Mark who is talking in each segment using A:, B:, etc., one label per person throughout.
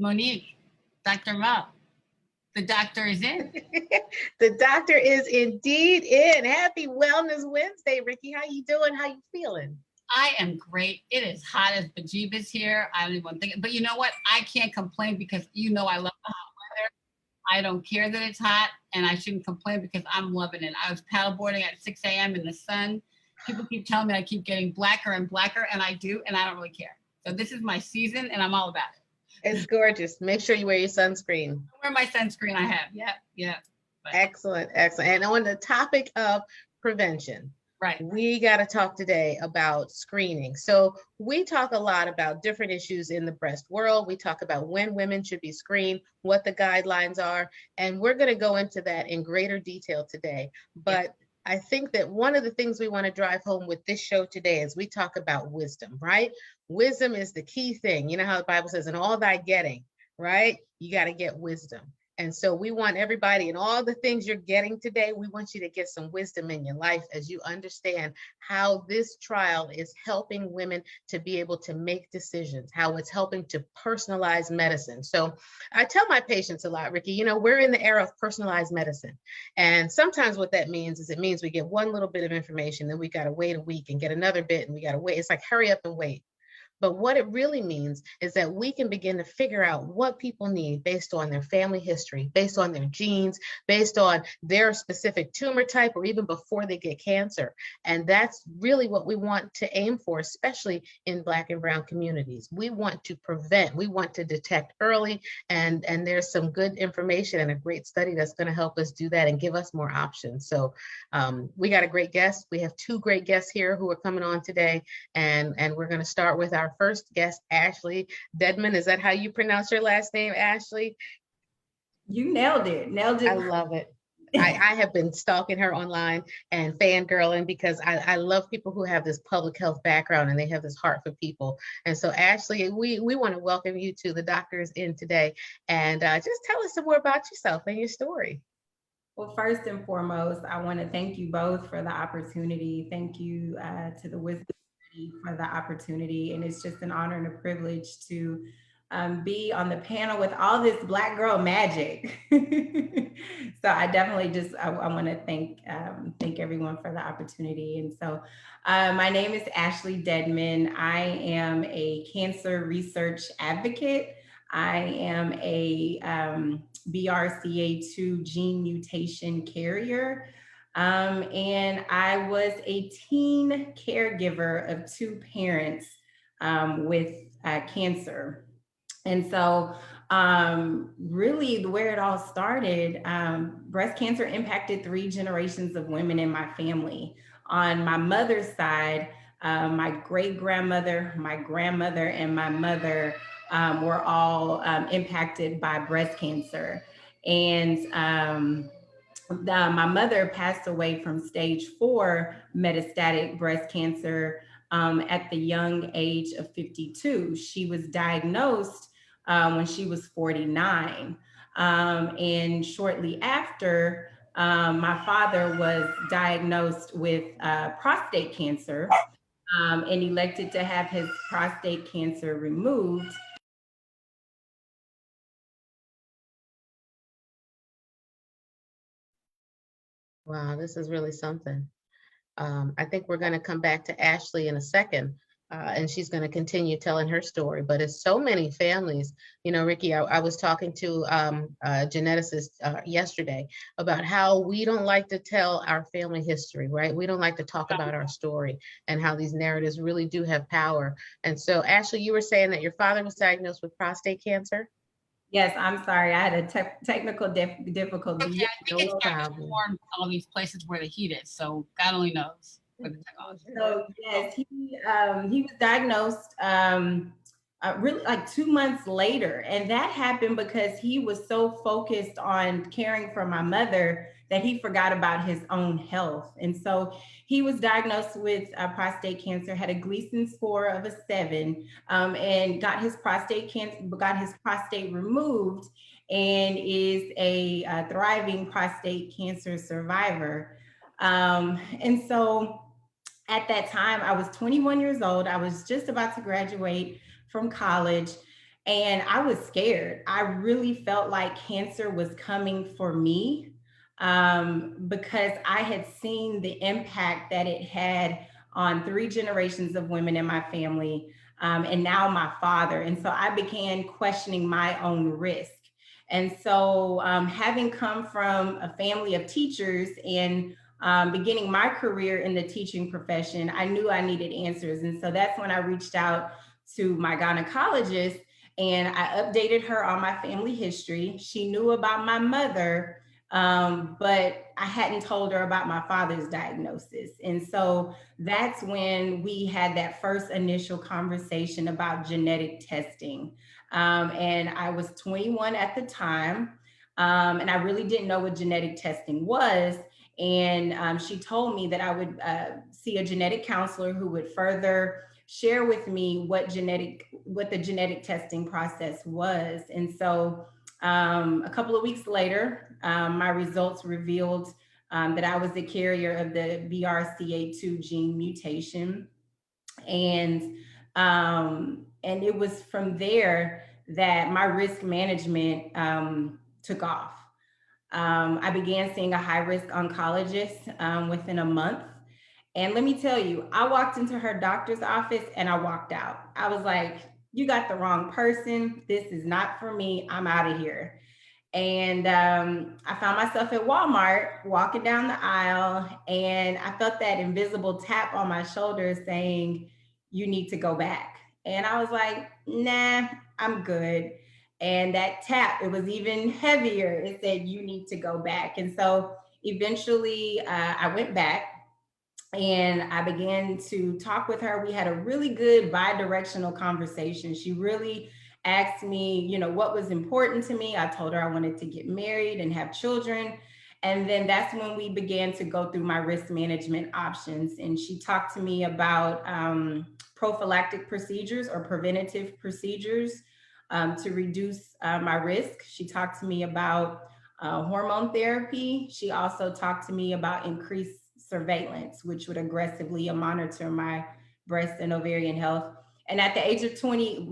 A: Monique, Dr. Mo, the doctor is in.
B: The doctor is indeed in. Happy Wellness Wednesday, Ricky. How you doing? How you feeling?
A: I am great. It is hot as bejeebus here. I don't even think, but you know what? I can't complain because I love the hot weather. I don't care that it's hot, and I shouldn't complain because I'm loving it. I was paddleboarding at 6 a.m. in the sun. People keep telling me I keep getting blacker and blacker, and I do, and I don't really care. So this is my season, and I'm all about it.
B: It's gorgeous. Make sure you wear your sunscreen.
A: I wear my sunscreen I have. Yeah. But,
B: Excellent. And on the topic of prevention,
A: right.
B: We got to talk today about screening. So we talk a lot about different issues in the breast world. We talk about when women should be screened, what the guidelines are, and we're going to go into that in greater detail today. But I think that one of the things we want to drive home with this show today is we talk about wisdom, right? Wisdom is the key thing. You know how the Bible says, in all thy getting, right? You got to get wisdom. And so we want everybody and all the things you're getting today, we want you to get some wisdom in your life as you understand how this trial is helping women to be able to make decisions, how it's helping to personalize medicine. So I tell my patients a lot, Ricky, we're in the era of personalized medicine. And sometimes what that means is it means we get one little bit of information, then we got to wait a week and get another bit and we got to wait. It's like hurry up and wait. But what it really means is that we can begin to figure out what people need based on their family history, based on their genes, based on their specific tumor type, or even before they get cancer. And that's really what we want to aim for, especially in Black and Brown communities. We want to prevent, we want to detect early, and there's some good information and a great study that's going to help us do that and give us more options. So we got a great guest. We have two great guests here who are coming on today, and we're going to start with our first guest, Ashley Dedman. Is that how you pronounce your last name, Ashley?
C: You nailed it.
B: I love it. I have been stalking her online and fangirling because I love people who have this public health background and they have this heart for people. And so, Ashley, we want to welcome you to The Doctor Is In today. And just tell us some more about yourself and your story.
C: Well, first and foremost, I want to thank you both for the opportunity. Thank you to the Wisdom for the opportunity. And it's just an honor and a privilege to be on the panel with all this Black girl magic. So I definitely I want to thank everyone for the opportunity. And so my name is Ashley Dedman. I am a cancer research advocate. I am a BRCA2 gene mutation carrier. And I was a teen caregiver of two parents with cancer. And so really where it all started, breast cancer impacted 3 generations of women in my family. On my mother's side, my great-grandmother, my grandmother, and my mother were all impacted by breast cancer. And my mother passed away from stage 4 metastatic breast cancer at the young age of 52. She was diagnosed when she was 49. And shortly after, my father was diagnosed with prostate cancer and elected to have his prostate cancer removed.
B: Wow, this is really something. I think we're going to come back to Ashley in a second, and she's going to continue telling her story. But it's so many families. Ricky, I was talking to a geneticist yesterday about how we don't like to tell our family history, right? We don't like to talk about our story and how these narratives really do have power. And so, Ashley, you were saying that your father was diagnosed with prostate cancer?
C: Yes, I'm sorry. I had a technical difficulty.
A: Okay, I think it's warm all these places where the heat is. So God only knows.
C: So yes, he was diagnosed really like 2 months later, and that happened because he was so focused on caring for my mother that he forgot about his own health. And so he was diagnosed with prostate cancer, had a Gleason score of a 7, and got his prostate removed, and is a thriving prostate cancer survivor. And so at that time, I was 21 years old. I was just about to graduate from college. And I was scared. I really felt like cancer was coming for me, because I had seen the impact that it had on 3 generations of women in my family, and now my father. And so I began questioning my own risk. And so, having come from a family of teachers and beginning my career in the teaching profession, I knew I needed answers. And so that's when I reached out to my gynecologist and I updated her on my family history. She knew about my mother, but I hadn't told her about my father's diagnosis. And so that's when we had that first initial conversation about genetic testing. And I was 21 at the time, and I really didn't know what genetic testing was. And she told me that I would see a genetic counselor who would further share with me what the genetic testing process was. And so a couple of weeks later, my results revealed that I was the carrier of the BRCA2 gene mutation. And it was from there that my risk management took off. I began seeing a high risk oncologist within a month. And let me tell you, I walked into her doctor's office and I walked out. I was like, you got the wrong person. This is not for me. I'm out of here. And I found myself at Walmart walking down the aisle, and I felt that invisible tap on my shoulder saying, you need to go back. And I was like, nah, I'm good. And that tap, it was even heavier. It said, you need to go back. And so eventually I went back and I began to talk with her. We had a really good bi-directional conversation. She really asked me, what was important to me. I told her I wanted to get married and have children. And then that's when we began to go through my risk management options. And she talked to me about prophylactic procedures or preventative procedures to reduce my risk. She talked to me about hormone therapy. She also talked to me about increased surveillance, which would aggressively monitor my breast and ovarian health. And at the age of 22,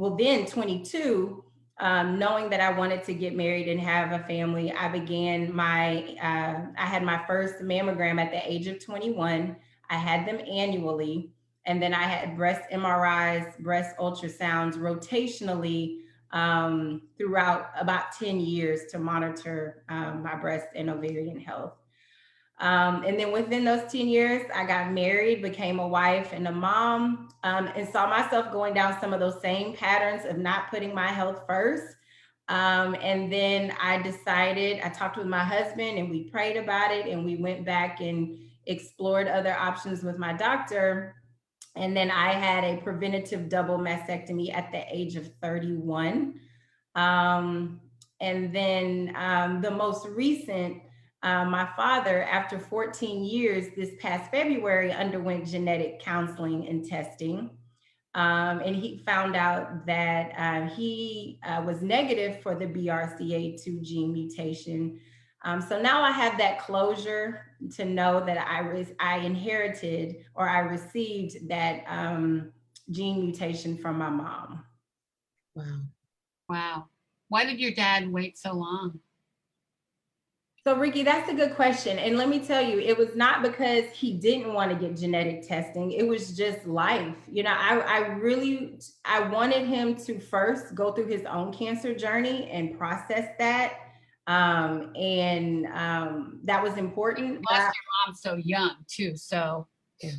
C: knowing that I wanted to get married and have a family, I began I had my first mammogram at the age of 21. I had them annually. And then I had breast MRIs, breast ultrasounds rotationally throughout about 10 years to monitor my breast and ovarian health. And then within those 10 years, I got married, became a wife and a mom, and saw myself going down some of those same patterns of not putting my health first. And then I talked with my husband and we prayed about it, and we went back and explored other options with my doctor. And then I had a preventative double mastectomy at the age of 31. And then the most recent, my father, after 14 years, this past February, underwent genetic counseling and testing. And he found out that he was negative for the BRCA2 gene mutation. So now I have that closure to know that I inherited or I received that gene mutation from my mom.
B: Wow.
A: Wow. Why did your dad wait so long?
C: So Ricky, that's a good question. And let me tell you, it was not because he didn't want to get genetic testing. It was just life. I wanted him to first go through his own cancer journey and process that. That was important.
A: Plus, your mom's so young too. So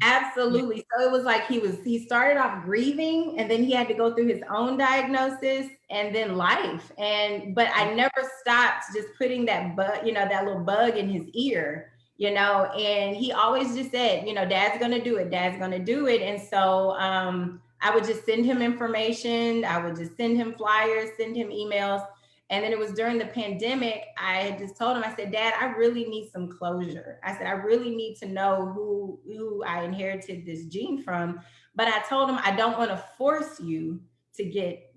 C: absolutely. So it was like he started off grieving, and then he had to go through his own diagnosis and then life. But I never stopped just putting that bug, that little bug in his ear, and he always just said, Dad's going to do it. Dad's going to do it. And so I would just send him information. I would just send him flyers, send him emails. And then it was during the pandemic, I had just told him, I said, Dad, I really need some closure. I said, I really need to know who I inherited this gene from. But I told him, I don't want to force you to get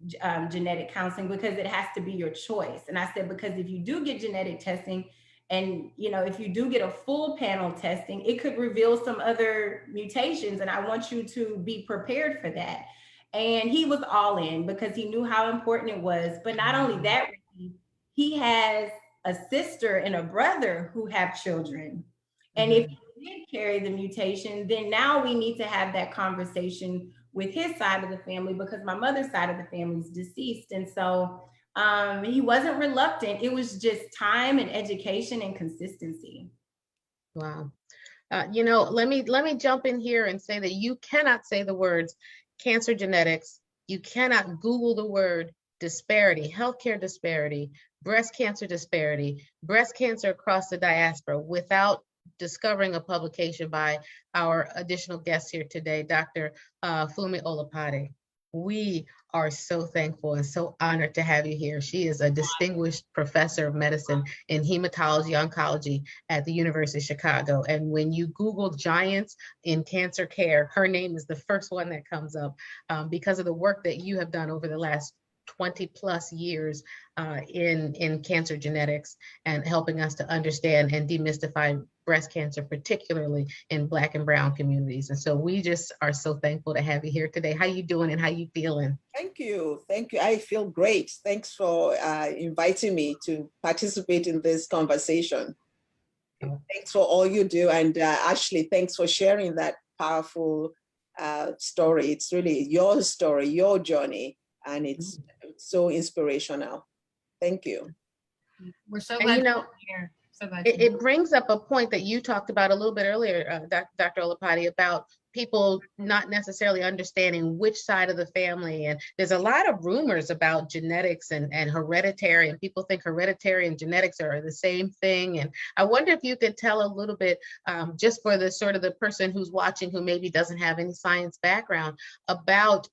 C: genetic counseling because it has to be your choice. And I said, because if you do get genetic testing and, if you do get a full panel testing, it could reveal some other mutations. And I want you to be prepared for that. And he was all in because he knew how important it was. But not only that, Ricky, he has a sister and a brother who have children. And if he did carry the mutation, then now we need to have that conversation with his side of the family because my mother's side of the family is deceased. And so he wasn't reluctant. It was just time and education and consistency.
B: Wow. Let me jump in here and say that you cannot say the words cancer genetics. You cannot Google the word disparity, healthcare disparity, breast cancer disparity, breast cancer across the diaspora without discovering a publication by our additional guest here today, Dr. Funmi Olopade. We are so thankful and so honored to have you here. She is a distinguished professor of medicine in hematology oncology at the University of Chicago. And when you Google giants in cancer care, her name is the first one that comes up because of the work that you have done over the last 20 plus years in cancer genetics and helping us to understand and demystify breast cancer, particularly in Black and Brown communities. And so we just are so thankful to have you here today. How you doing and how you feeling?
D: Thank you. Thank you. I feel great. Thanks for inviting me to participate in this conversation. Thanks for all you do. And Ashley, thanks for sharing that powerful story. It's really your story, your journey, and it's so inspirational. Thank you.
A: We're so glad you're here. So glad
B: it brings up a point that you talked about a little bit earlier, Dr. Olopade, about people not necessarily understanding which side of the family. And there's a lot of rumors about genetics and hereditary, and people think hereditary and genetics are the same thing. And I wonder if you could tell a little bit, just for the sort of the person who's watching who maybe doesn't have any science background, about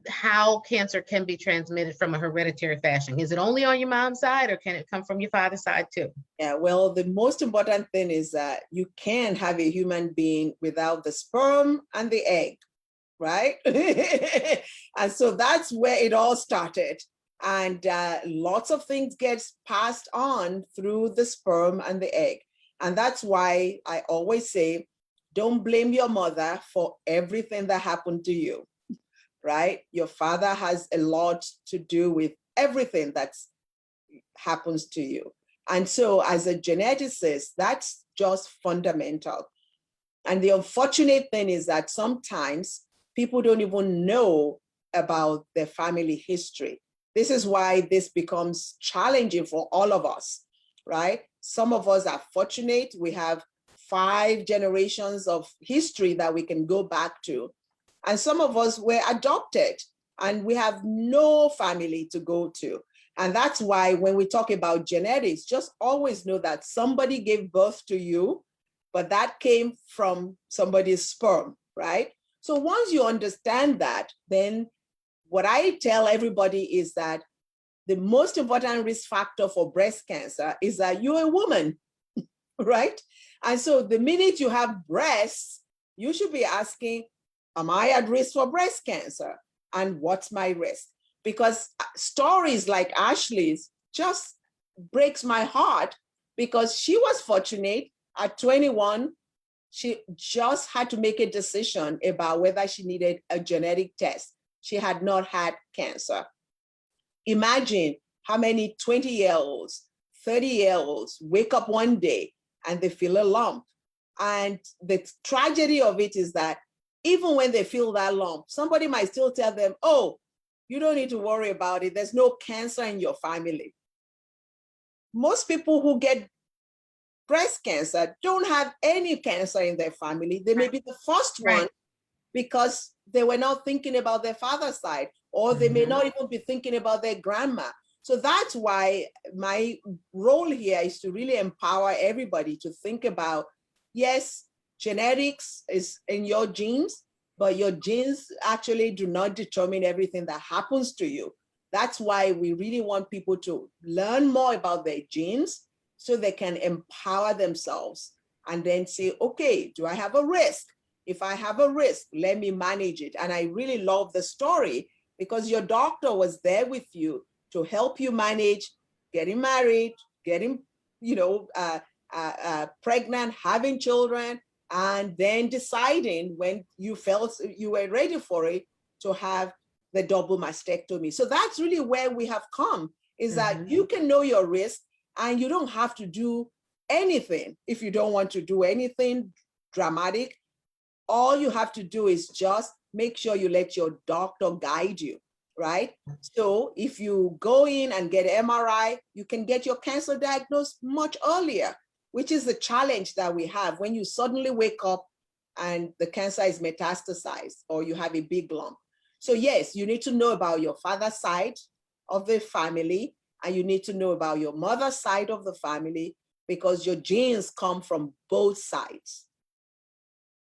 B: how cancer can be transmitted from a hereditary fashion. Is it only on your mom's side or can it come from your father's side too?
D: Yeah, well, the most important thing is that you can't have a human being without the sperm and the egg, right? And so that's where it all started. And lots of things get passed on through the sperm and the egg. And that's why I always say, don't blame your mother for everything that happened to you. Right? Your father has a lot to do with everything that happens to you. And so as a geneticist, that's just fundamental. And the unfortunate thing is that sometimes people don't even know about their family history. This is why this becomes challenging for all of us, right? Some of us are fortunate. We have 5 generations of history that we can go back to. And some of us were adopted and we have no family to go to. And that's why when we talk about genetics, just always know that somebody gave birth to you, but that came from somebody's sperm, right? So once you understand that, then what I tell everybody is that the most important risk factor for breast cancer is that you're a woman, right? And so the minute you have breasts, you should be asking, am I at risk for breast cancer? And what's my risk? Because stories like Ashley's just breaks my heart because she was fortunate at 21. She just had to make a decision about whether she needed a genetic test. She had not had cancer. Imagine how many 20-year-olds, 30-year-olds wake up one day and they feel a lump. And the tragedy of it is that even when they feel that lump, somebody might still tell them, oh, you don't need to worry about it. There's no cancer in your family. Most people who get breast cancer don't have any cancer in their family. They may be the first one because they were not thinking about their father's side, or they may not even be thinking about their grandma. So that's why my role here is to really empower everybody to think about, yes, genetics is in your genes, but your genes actually do not determine everything that happens to you. That's why we really want people to learn more about their genes so they can empower themselves and then say, okay, do I have a risk? If I have a risk, let me manage it. And I really love the story because your doctor was there with you to help you manage getting married, getting, pregnant, having children, and then deciding when you felt you were ready for it to have the double mastectomy. So that's really where we have come, is that
B: Mhm.
D: you can know your risk and you don't have to do anything. If you don't want to do anything dramatic, all you have to do is just make sure you let your doctor guide you, right? So if you go in and get MRI, you can get your cancer diagnosed much earlier, which is the challenge that we have when you suddenly wake up and the cancer is metastasized or you have a big lump. So yes, you need to know about your father's side of the family, and you need to know about your mother's side of the family, because your genes come from both sides.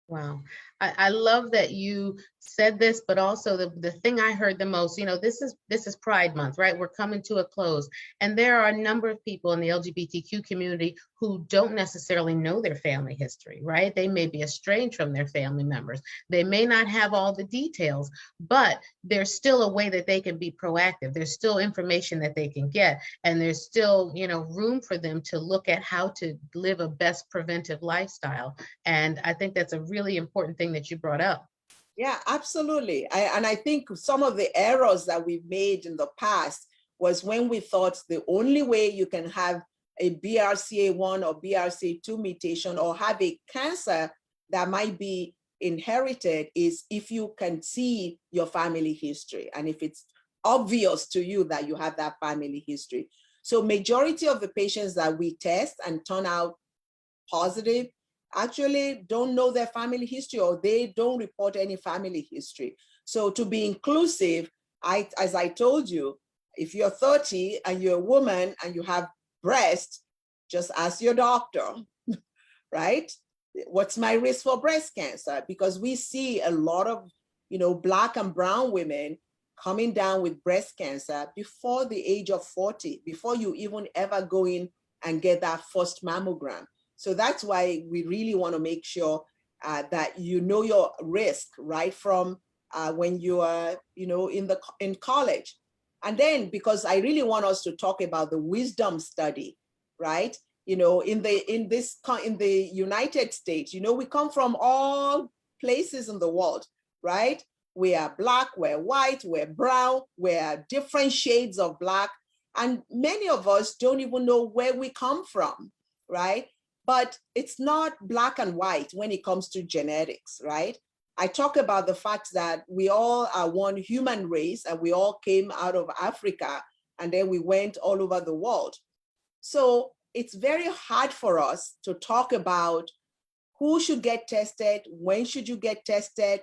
B: Wow. I love that you said this, but also the thing I heard the most, this is Pride Month, right? We're coming to a close. And there are a number of people in the LGBTQ community who don't necessarily know their family history, right? They may be estranged from their family members. They may not have all the details, but there's still a way that they can be proactive. There's still information that they can get. And there's still, room for them to look at how to live a best preventive lifestyle. And I think that's a really important thing that you brought up.
D: Yeah, absolutely. And I think some of the errors that we've made in the past was when we thought the only way you can have a BRCA1 or BRCA2 mutation or have a cancer that might be inherited is if you can see your family history and if it's obvious to you that you have that family history. So majority of the patients that we test and turn out positive actually don't know their family history, or they don't report any family history. So to be inclusive, as I told you, if you're 30 and you're a woman and you have breast, just ask your doctor, right? What's my risk for breast cancer? Because we see a lot of, Black and brown women coming down with breast cancer before the age of 40, before you even ever go in and get that first mammogram. So that's why we really want to make sure that you know your risk right from when you are, in college. And then, because I really want us to talk about the wisdom study, right? In the United States, we come from all places in the world, right? We are Black, we're white, we're brown, we're different shades of Black, and many of us don't even know where we come from, right? But it's not Black and white when it comes to genetics, right? I talk about the fact that we all are one human race and we all came out of Africa and then we went all over the world. So it's very hard for us to talk about who should get tested, when should you get tested,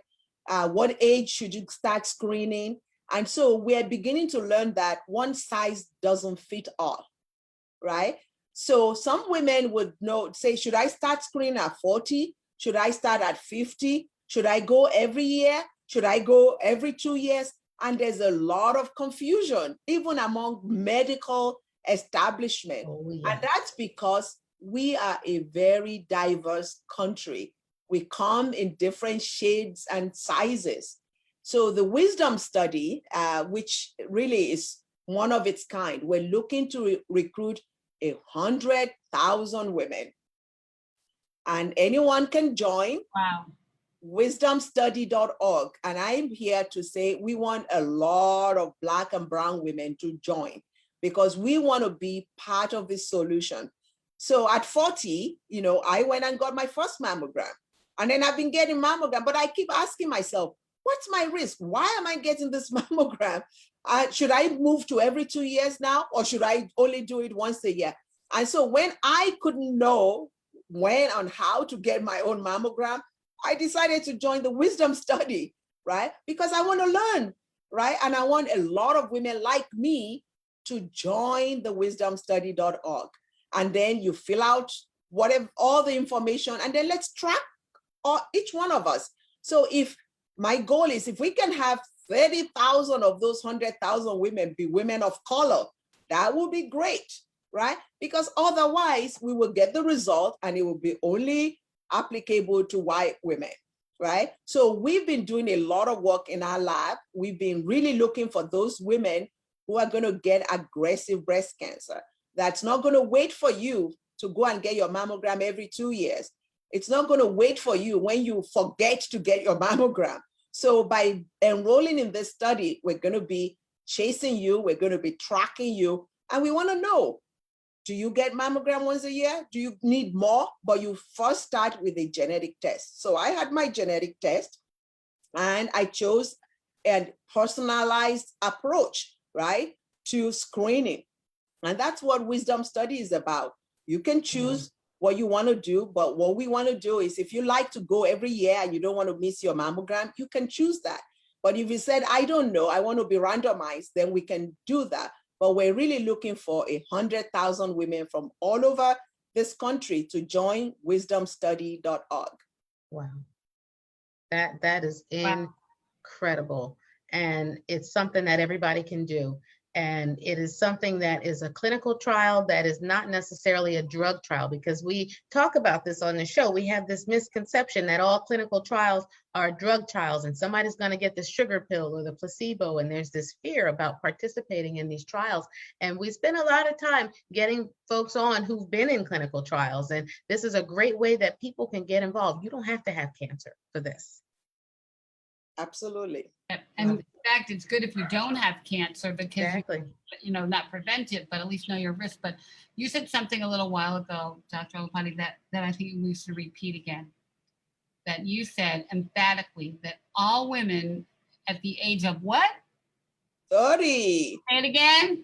D: what age should you start screening. And so we're beginning to learn that one size doesn't fit all, right? So some women would say, should I start screening at 40? Should I start at 50? Should I go every year? Should I go every 2 years? And there's a lot of confusion, even among medical establishment.
B: Oh, yeah.
D: And that's because we are a very diverse country. We come in different shades and sizes. So the wisdom study, which really is one of its kind, we're looking to recruit 100,000 women. And anyone can join.
A: Wow.
D: Wisdomstudy.org. And I'm here to say we want a lot of Black and brown women to join because we want to be part of this solution. So at 40, I went and got my first mammogram. And then I've been getting mammogram, but I keep asking myself, what's my risk? Why am I getting this mammogram? Should I move to every 2 years now, or should I only do it once a year? And so when I couldn't know when and how to get my own mammogram, I decided to join the wisdom study, right? Because I want to learn, right? And I want a lot of women like me to join the wisdomstudy.org. And then you fill out whatever, all the information, and then let's track each one of us. So if my goal is, if we can have 30,000 of those 100,000 women be women of color, that would be great, right? Because otherwise we will get the result and it will be only applicable to white women, right? So we've been doing a lot of work in our lab. We've been really looking for those women who are going to get aggressive breast cancer. That's not going to wait for you to go and get your mammogram every 2 years. It's not going to wait for you when you forget to get your mammogram. So by enrolling in this study, we're going to be chasing you, we're going to be tracking you, and we want to know, do you get mammogram once a year? Do you need more? But you first start with a genetic test. So I had my genetic test and I chose a personalized approach, right, to screening. And that's what Wisdom Study is about. You can choose what you want to do, but what we want to do is if you like to go every year and you don't want to miss your mammogram, you can choose that. But if you said, I don't know, I want to be randomized, then we can do that. But we're really looking for 100,000 women from all over this country to join wisdomstudy.org.
B: Wow. That is
A: Wow.
B: incredible. And it's something that everybody can do. And it is something that is a clinical trial that is not necessarily a drug trial, because we talk about this on the show. We have this misconception that all clinical trials are drug trials and somebody's going to get the sugar pill or the placebo. And there's this fear about participating in these trials. And we spend a lot of time getting folks on who've been in clinical trials. And this is a great way that people can get involved. You don't have to have cancer for this.
D: Absolutely.
A: And in fact, it's good if you don't have cancer because
B: Exactly.
A: not prevent it, but at least know your risk. But you said something a little while ago, Dr. Olapati, that I think we should repeat again. That you said emphatically that all women at the age of what?
D: 30.
A: Say it again.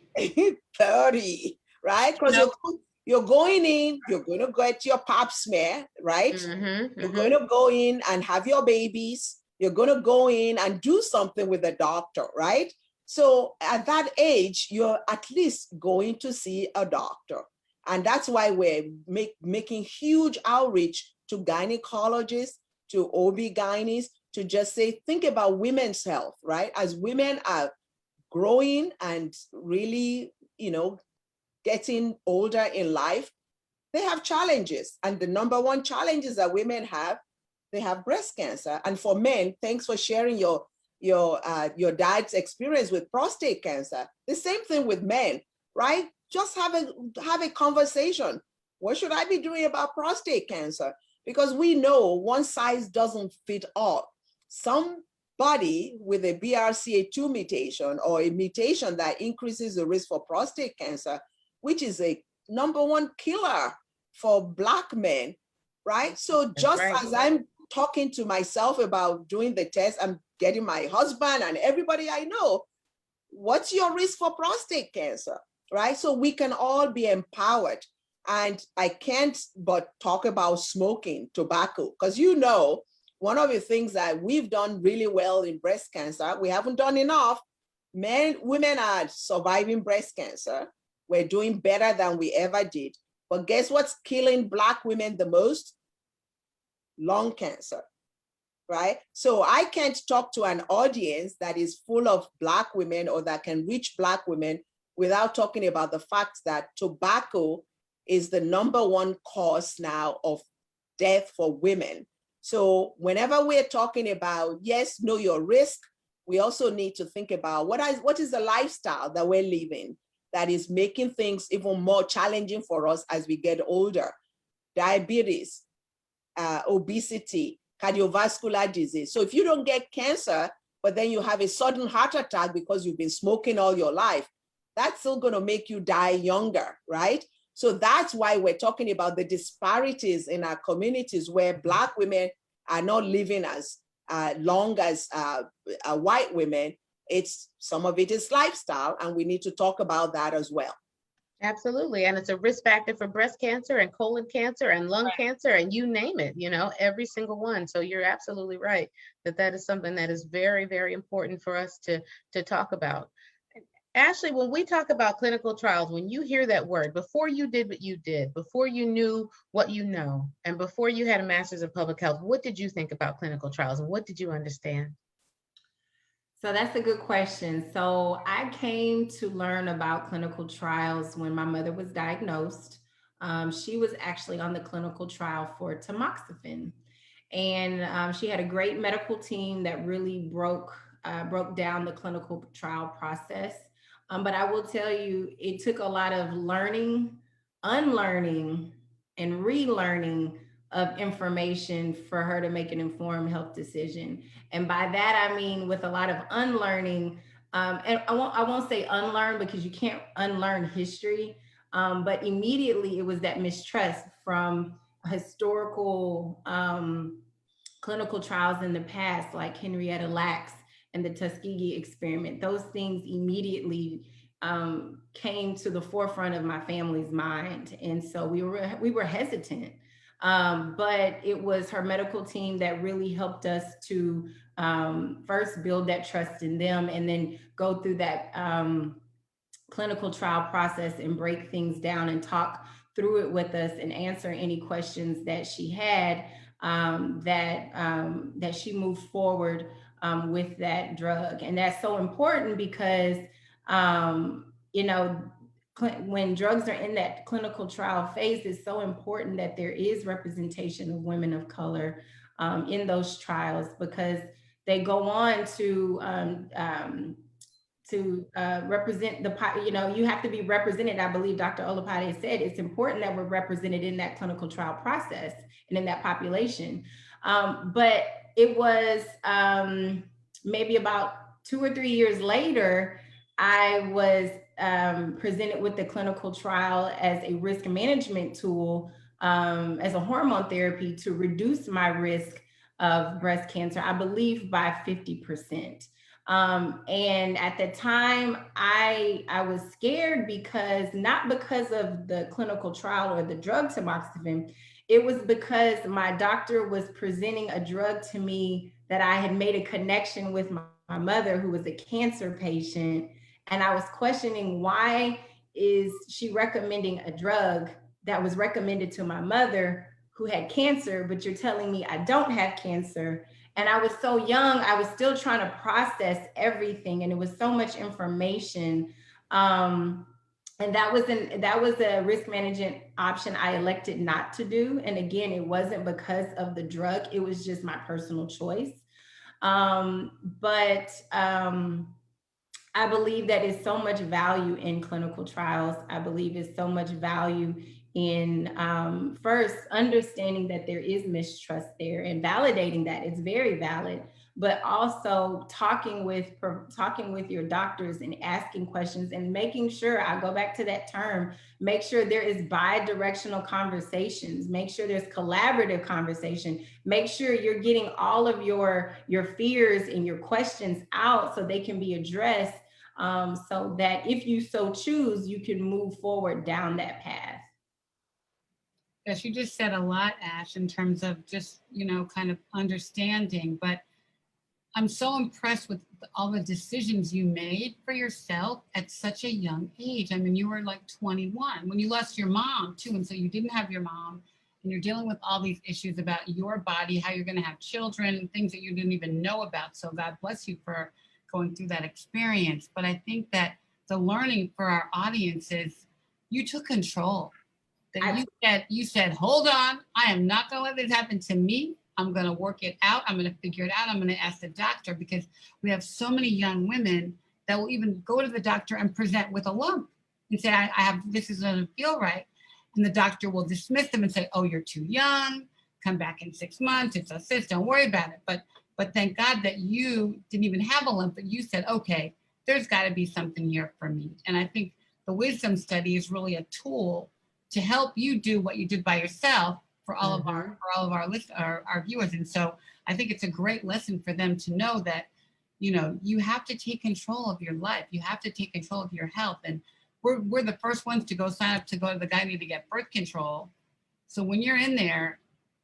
D: 30, right? Because you're going in, you're going to get your pap smear, right? You're going to go in and have your babies. You're going to go in and do something with the doctor, right? So at that age, you're at least going to see a doctor. And that's why we're making huge outreach to gynecologists, to OB-GYNs, to just say, think about women's health, right? As women are growing and really, getting older in life, they have challenges. And the number one challenges that women have, they have breast cancer. And for men, thanks for sharing your dad's experience with prostate cancer. The same thing with men, right? Just have a conversation. What should I be doing about prostate cancer? Because we know one size doesn't fit all. Somebody with a BRCA2 mutation or a mutation that increases the risk for prostate cancer, which is a number one killer for Black men, right? So just as I'm talking to myself about doing the test, I'm getting my husband and everybody I know, what's your risk for prostate cancer, right? So we can all be empowered. And I can't but talk about smoking tobacco, because one of the things that we've done really well in breast cancer, we haven't done enough. Women are surviving breast cancer. We're doing better than we ever did. But guess what's killing Black women the most? Lung cancer, right? So I can't talk to an audience that is full of Black women or that can reach Black women without talking about the fact that tobacco is the number one cause now of death for women. So whenever we're talking about, yes, know your risk, we also need to think about what is the lifestyle that we're living that is making things even more challenging for us as we get older. Diabetes, obesity, cardiovascular disease. So if you don't get cancer, but then you have a sudden heart attack because you've been smoking all your life, that's still going to make you die younger, right? So that's why we're talking about the disparities in our communities where Black women are not living as long as white women. Some of it is lifestyle, and we need to talk about that as well.
B: Absolutely. And it's a risk factor for breast cancer and colon cancer and lung cancer and you name it, every single one. So you're absolutely right that is something that is very, very important for us to talk about. Ashley, when we talk about clinical trials, when you hear that word, before you did what you did, before you knew what you know, and before you had a master's of public health, what did you think about clinical trials and what did you understand?
C: So that's a good question. So I came to learn about clinical trials when my mother was diagnosed. She was actually on the clinical trial for tamoxifen. And she had a great medical team that really broke down the clinical trial process. But I will tell you, it took a lot of learning, unlearning, and relearning of information for her to make an informed health decision. And by that, I mean with a lot of unlearning. And I won't say unlearn because you can't unlearn history, but immediately it was that mistrust from historical clinical trials in the past, like Henrietta Lacks and the Tuskegee experiment. Those things immediately came to the forefront of my family's mind, and so we were hesitant. But it was her medical team that really helped us to first build that trust in them, and then go through that clinical trial process and break things down and talk through it with us and answer any questions that she had, that she moved forward with that drug. And that's so important because, you know, when drugs are in that clinical trial phase, it's so important that there is representation of women of color in those trials, because they go on to represent you have to be represented. I believe Dr. Olopade said it's important that we're represented in that clinical trial process and in that population. But it was maybe about 2 or 3 years later, I was presented with the clinical trial as a risk management tool, as a hormone therapy to reduce my risk of breast cancer, I believe by 50%. And at the time, I was scared because, not because of the clinical trial or the drug tamoxifen, it was because my doctor was presenting a drug to me that I had made a connection with my mother, who was a cancer patient. And I was questioning, why is she recommending a drug that was recommended to my mother who had cancer, but you're telling me I don't have cancer? And I was so young, I was still trying to process everything. And it was so much information. And that was a risk management option I elected not to do. And again, it wasn't because of the drug, it was just my personal choice. But I believe that is so much value in clinical trials. I believe is so much value in first understanding that there is mistrust there and validating that it's very valid, but also talking with your doctors and asking questions and making sure, I go back to that term, make sure there is bi-directional conversations, make sure there's collaborative conversation, make sure you're getting all of your fears and your questions out so they can be addressed, so that if you so choose, you can move forward down that path.
A: Yes, you just said a lot, Ash, in terms of just, kind of understanding. But I'm so impressed with all the decisions you made for yourself at such a young age. I mean, you were like 21 when you lost your mom too. And so you didn't have your mom, and you're dealing with all these issues about your body, how you're going to have children, things that you didn't even know about. So God bless you for going through that experience. But I think that the learning for our audience is you took control. That you said, hold on, I am not going to let this happen to me. I'm going to work it out. I'm going to figure it out. I'm going to ask the doctor, because we have so many young women that will even go to the doctor and present with a lump and say, I have, this doesn't feel right. And the doctor will dismiss them and say, oh, you're too young. Come back in 6 months. It's a cyst. Don't worry about it. But thank God that you didn't even have a lump, but you said, okay, there's got to be something here for me. And I think the wisdom study is really a tool to help you do what you did by yourself for all of our viewers. And so I think it's a great lesson for them to know that, you have to take control of your life. You have to take control of your health. And we're the first ones to go sign up to go to the Guiding to Get Birth Control. So when you're in there,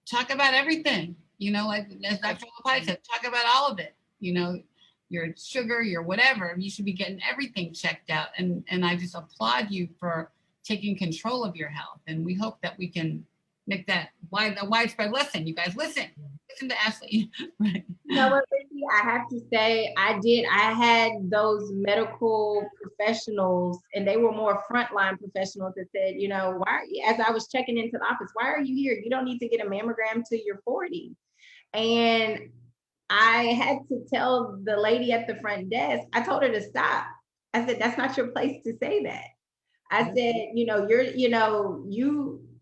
A: talk about everything, like as Dr. Olopade said, talk about all of it, your sugar, your whatever. You should be getting everything checked out. And I just applaud you for taking control of your health. And we hope that we can make that a widespread lesson. You guys listen to Ashley. Right.
C: You know what, Ricky, I have to say, I had those medical professionals, and they were more frontline professionals that said, as I was checking into the office, why are you here? You don't need to get a mammogram till you're 40. And I had to tell the lady at the front desk, I told her to stop. I said, that's not your place to say that. I said,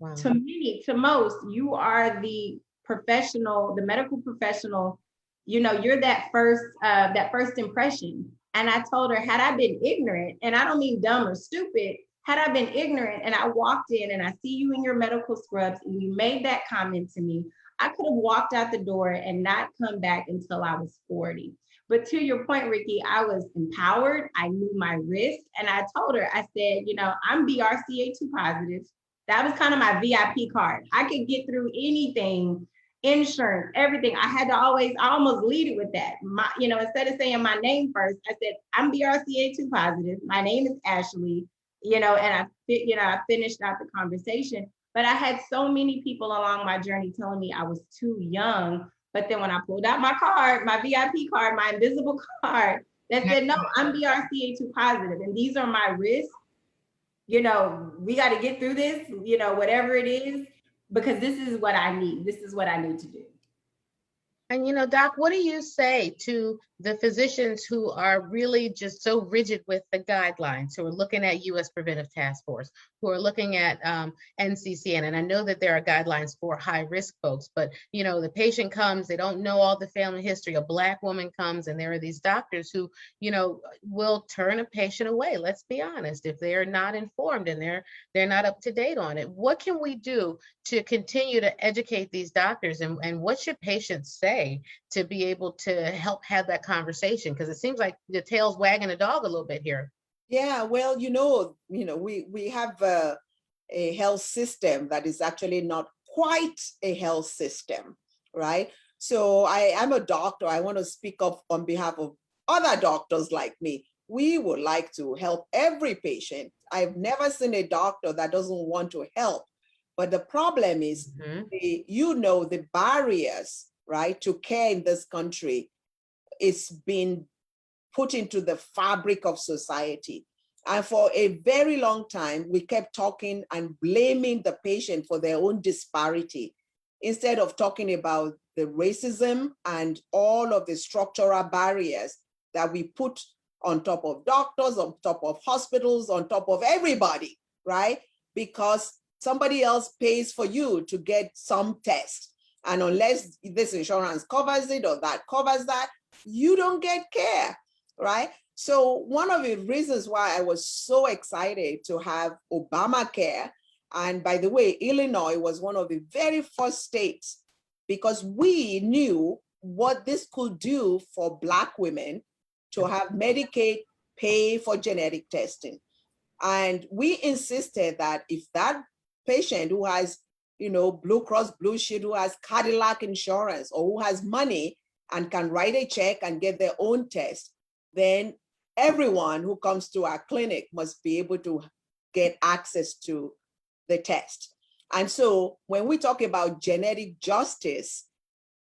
B: Wow.
C: To many, to most, you are the professional, the medical professional. You know, you're that first impression. And I told her, had I been ignorant, and I don't mean dumb or stupid, had I been ignorant and I walked in and I see you in your medical scrubs and you made that comment to me, I could have walked out the door and not come back until I was 40. But to your point, Ricky, I was empowered. I knew my risk. And I told her, I said, you know, I'm BRCA2 positive. That was kind of my VIP card. I could get through anything, insurance, everything. I almost lead it with that. Instead of saying my name first, I said, I'm BRCA2 positive. My name is Ashley, and I finished out the conversation. But I had so many people along my journey telling me I was too young. But then when I pulled out my card, my VIP card, my invisible card that said, no, I'm BRCA2 positive, and these are my risks. We got to get through this, whatever it is, because this is what I need. This is what I need to do.
B: And Doc, what do you say to the physicians who are really just so rigid with the guidelines, who are looking at U.S. Preventive Task Force, who are looking at NCCN? And I know that there are guidelines for high-risk folks, but the patient comes, they don't know all the family history. A Black woman comes, and there are these doctors who, will turn a patient away. Let's be honest, if they're not informed and they're not up to date on it. What can we do to continue to educate these doctors, and what should patients say to be able to help have that conversation? Because it seems like the tail's wagging the dog a little bit here.
D: Yeah, well, we have a health system that is actually not quite a health system, right? So I am a doctor. I want to speak up on behalf of other doctors like me. We would like to help every patient. I've never seen a doctor that doesn't want to help. But the problem is, the barriers, right, to care in this country is being put into the fabric of society. And for a very long time, we kept talking and blaming the patient for their own disparity, instead of talking about the racism and all of the structural barriers that we put on top of doctors, on top of hospitals, on top of everybody, right? Because somebody else pays for you to get some test. And unless this insurance covers it or that covers that, you don't get care, right? So one of the reasons why I was so excited to have Obamacare, and by the way, Illinois was one of the very first states, because we knew what this could do for Black women to have Medicaid pay for genetic testing. And we insisted that if that patient who has, Blue Cross Blue Shield, who has Cadillac insurance, or who has money and can write a check and get their own test, then everyone who comes to our clinic must be able to get access to the test. And so when we talk about genetic justice,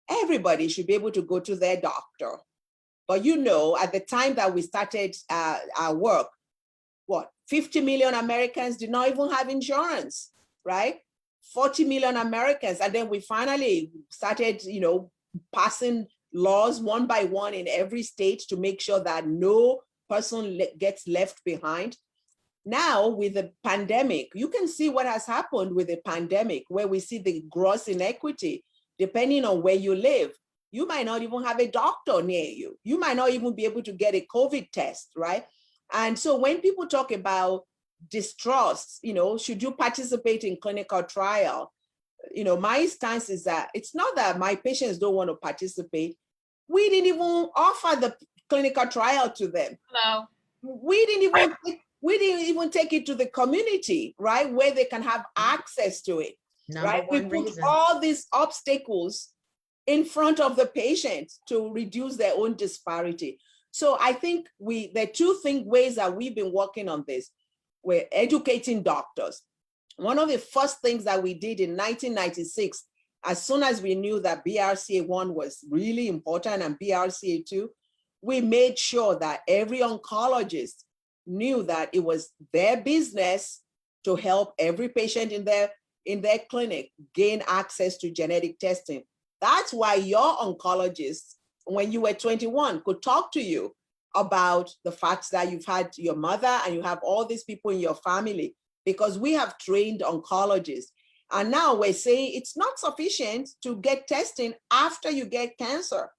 D: everybody should be able to go to their doctor. But at the time that we started our work, 50 million Americans did not even have insurance, right? 40 million Americans. And then we finally started, passing laws one by one in every state to make sure that no person gets left behind. Now, with the pandemic, you can see what has happened with the pandemic, where we see the gross inequity, depending on where you live. You might not even have a doctor near you. You might not even be able to get a COVID test, right? And so when people talk about distrust, should you participate in clinical trial? My stance is that it's not that my patients don't want to participate. We didn't even offer the clinical trial to them.
A: Hello.
D: We didn't even take it to the community, right, where they can have access to it. Right? We put all these obstacles in front of the patient to reduce their own disparity. So I think there are two ways that we've been working on this. We're educating doctors. One of the first things that we did in 1996, as soon as we knew that BRCA1 was really important and BRCA2, we made sure that every oncologist knew that it was their business to help every patient in their clinic gain access to genetic testing. That's why your oncologist, when you were 21, could talk to you about the fact that you've had your mother and you have all these people in your family, because we have trained oncologists. And now we're saying it's not sufficient to get testing after you get cancer.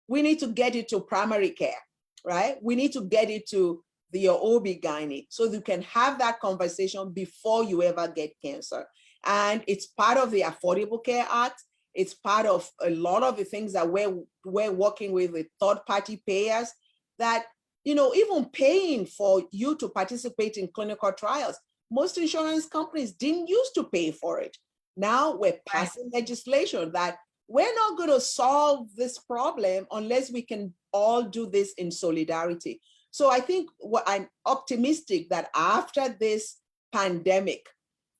D: We need to get it to primary care, right? We need to get it to your OB-GYN so you can have that conversation before you ever get cancer. And it's part of the Affordable Care Act. It's part of a lot of the things that we're working with third-party payers that, you know, even paying for you to participate in clinical trials. Most insurance companies didn't used to pay for it. Now we're passing legislation that we're not going to solve this problem unless we can all do this in solidarity. So I think I'm optimistic that after this pandemic,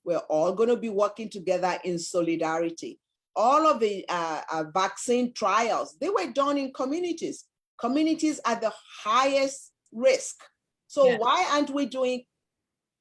D: we're all going to be working together in solidarity. All of the vaccine trials, they were done in communities. Communities are the highest risk. So why aren't we doing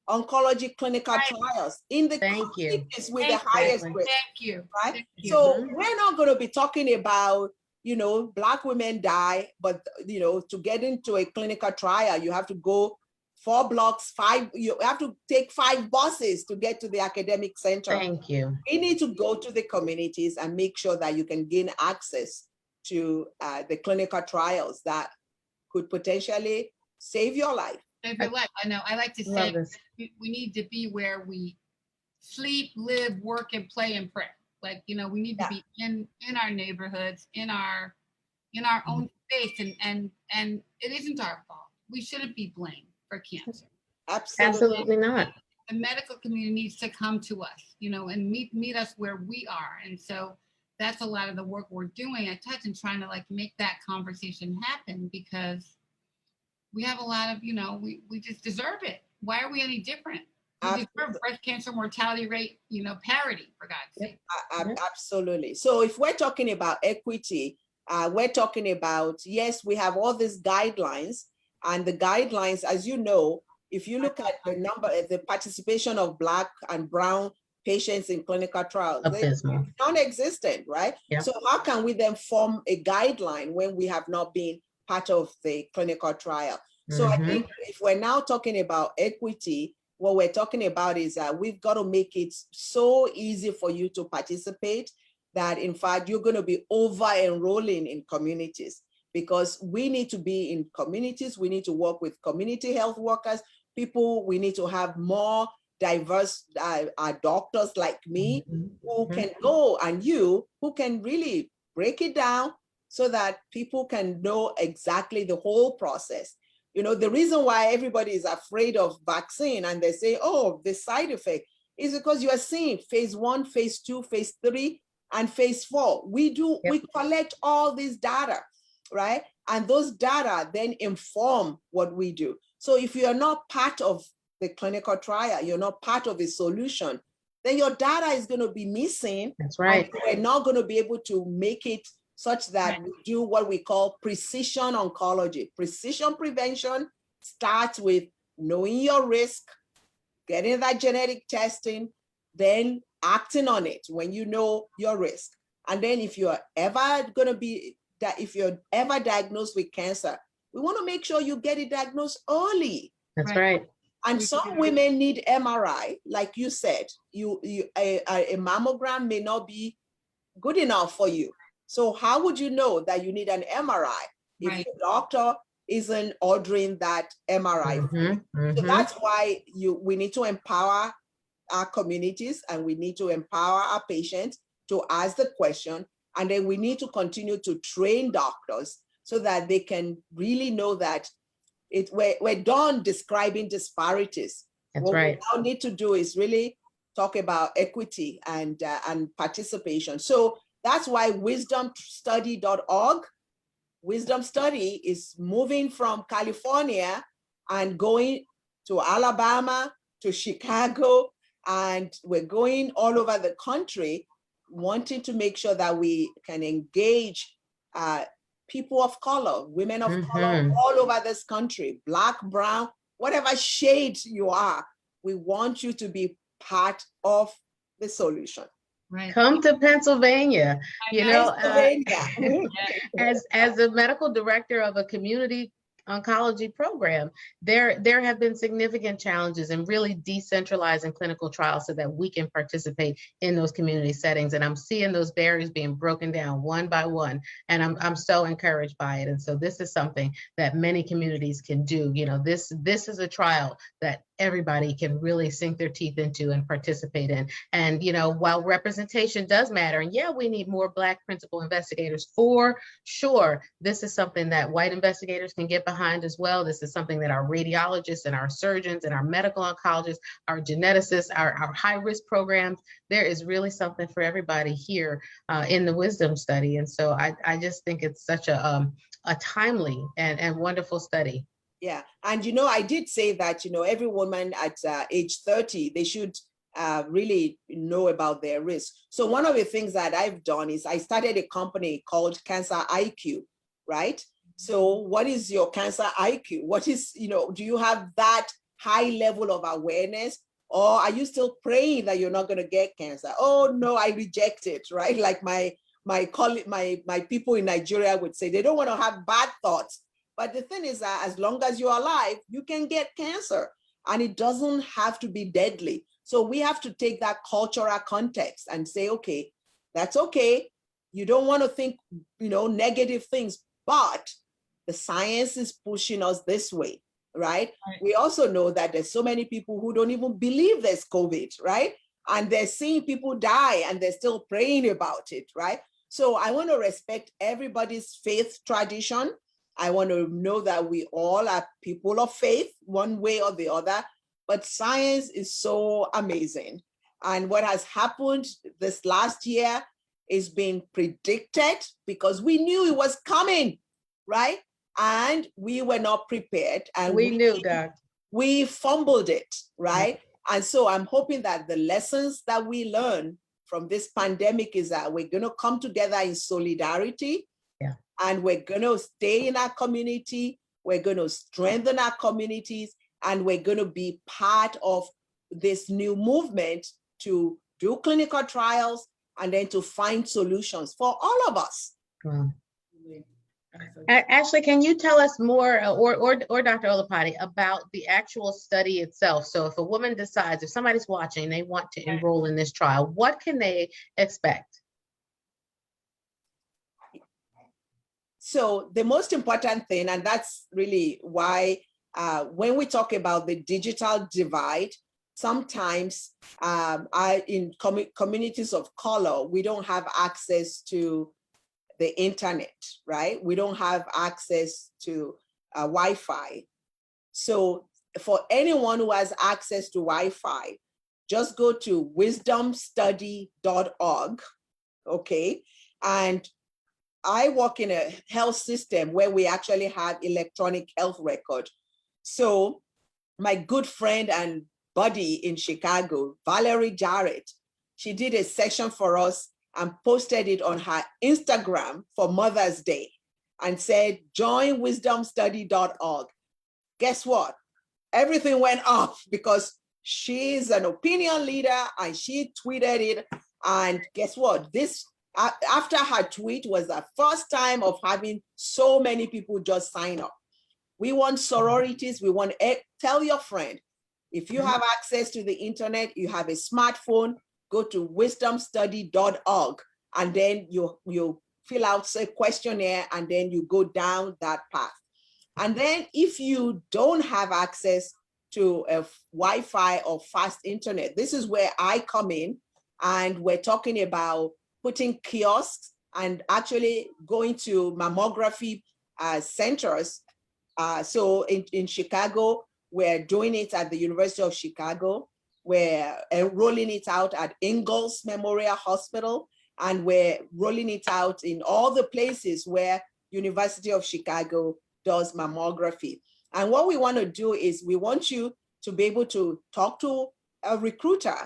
D: oncology clinical trials in the communities with the highest risk?
A: Thank you.
D: Right?
A: Thank you.
D: So we're not going to be talking about, you know, Black women die, but, you know, to get into a clinical trial, you have to go 4 blocks, 5, you have to take 5 buses to get to the academic center.
B: Thank you.
D: We need to go to the communities and make sure that you can gain access to the clinical trials that could potentially save your life.
A: Save your life. I know. I like to say
B: Love this.
A: we need to be where we sleep, live, work, and play and pray. Like, you know, we need to be in our neighborhoods, in our own space, and it isn't our fault. We shouldn't be blamed for cancer.
B: Absolutely not.
A: The medical community needs to come to us, you know, and meet us where we are. And so that's a lot of the work we're doing at Touch and trying to like make that conversation happen, because we have a lot of, you know, we just deserve it. Why are we any different? We deserve breast cancer mortality rate, you know, parity, for God's sake.
D: Absolutely. So if we're talking about equity, we're talking about, yes, we have all these guidelines, and the guidelines, as you know, if you look at the number, the participation of Black and Brown patients in clinical trials, they're non-existent, right?
B: Yeah.
D: So how can we then form a guideline when we have not been part of the clinical trial? So I think if we're now talking about equity, what we're talking about is that we've got to make it so easy for you to participate that, in fact, you're going to be over-enrolling in communities, because we need to be in communities. We need to work with community health workers, people. We need to have more diverse doctors like me who can go, and you who can really break it down so that people can know exactly the whole process. You know, the reason why everybody is afraid of vaccine and they say, oh, the side effect, is because you are seeing phase 1, phase 2, phase 3, and phase 4. We collect all this data, right? And those data then inform what we do. So if you're not part of the clinical trial, you're not part of the solution, then your data is going to be missing.
B: That's right.
D: We're not going to be able to make it such that we do what we call precision oncology. Precision prevention starts with knowing your risk, getting that genetic testing, then acting on it when you know your risk. And then if you're ever diagnosed with cancer, we want to make sure you get it diagnosed early.
B: That's right.
D: And some women need MRI, like you said. A mammogram may not be good enough for you. So how would you know that you need an MRI if your doctor isn't ordering that MRI? So that's why we need to empower our communities, and we need to empower our patients to ask the question. And then we need to continue to train doctors so that they can really know that we're done describing disparities.
B: That's right.
D: What we now need to do is really talk about equity and participation. So that's why wisdomstudy.org, Wisdom Study, is moving from California and going to Alabama, to Chicago, and we're going all over the country, wanting to make sure that we can engage people of color, women of color all over this country, Black, brown, whatever shade you are. We want you to be part of the solution.
A: Right.
B: Come to Pennsylvania. You know,
D: Pennsylvania.
B: as the medical director of a community oncology program. There have been significant challenges in really decentralizing clinical trials so that we can participate in those community settings. And I'm seeing those barriers being broken down one by one. And I'm so encouraged by it. And so this is something that many communities can do. You know, this is a trial that everybody can really sink their teeth into and participate in. And, you know, while representation does matter, and yeah, we need more Black principal investigators for sure, this is something that white investigators can get behind as well. This is something that our radiologists and our surgeons and our medical oncologists, our geneticists, our high-risk programs, there is really something for everybody here in the wisdom study. And so I just think it's such a timely and wonderful study.
D: Yeah. And, you know, I did say that, you know, every woman at age 30, they should really know about their risk. So one of the things that I've done is I started a company called Cancer IQ, right? So what is your cancer IQ? What is, you know, do you have that high level of awareness? Or are you still praying that you're not going to get cancer? Oh, no, I reject it, right? Like my people in Nigeria would say, they don't want to have bad thoughts. But the thing is that as long as you're alive, you can get cancer and it doesn't have to be deadly. So we have to take that cultural context and say, okay, that's okay. You don't want to think, you know, negative things, but the science is pushing us this way, right? We also know that there's so many people who don't even believe there's COVID, right? And they're seeing people die and they're still praying about it, right? So I want to respect everybody's faith tradition. I want to know that we all are people of faith, one way or the other, but science is so amazing. And what has happened this last year is being predicted because we knew it was coming, right? And we were not prepared. And
B: we knew, Doc.
D: We fumbled it, right? And so I'm hoping that the lessons that we learn from this pandemic is that we're going to come together in solidarity. And we're going to stay in our community. We're going to strengthen our communities. And we're going to be part of this new movement to do clinical trials and then to find solutions for all of us.
B: Wow. Ashley, can you tell us more, or Dr. Olopati, about the actual study itself? So if a woman decides, if somebody's watching, they want to enroll in this trial, what can they expect?
D: So the most important thing, and that's really why when we talk about the digital divide, sometimes in communities of color, we don't have access to the internet, right? We don't have access to Wi-Fi. So for anyone who has access to Wi-Fi, just go to wisdomstudy.org, okay? And I work in a health system where we actually have electronic health record. So my good friend and buddy in Chicago, Valerie Jarrett, she did a session for us and posted it on her Instagram for Mother's Day and said, join wisdomstudy.org. Guess what? Everything went off because she's an opinion leader and she tweeted it. And guess what? This after her tweet was the first time of having so many people just sign up. We want sororities. We want, tell your friend, if you have access to the internet, you have a smartphone, go to wisdomstudy.org and then you fill out a questionnaire and then you go down that path. And then if you don't have access to a Wi-Fi or fast internet, this is where I come in, and we're talking about putting kiosks and actually going to mammography centers. So in Chicago, we're doing it at the University of Chicago. We're rolling it out at Ingalls Memorial Hospital, and we're rolling it out in all the places where University of Chicago does mammography. And what we want to do is we want you to be able to talk to a recruiter,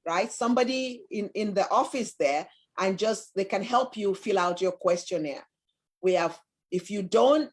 D: right? Somebody in the office there, and just they can help you fill out your questionnaire. We have, if you don't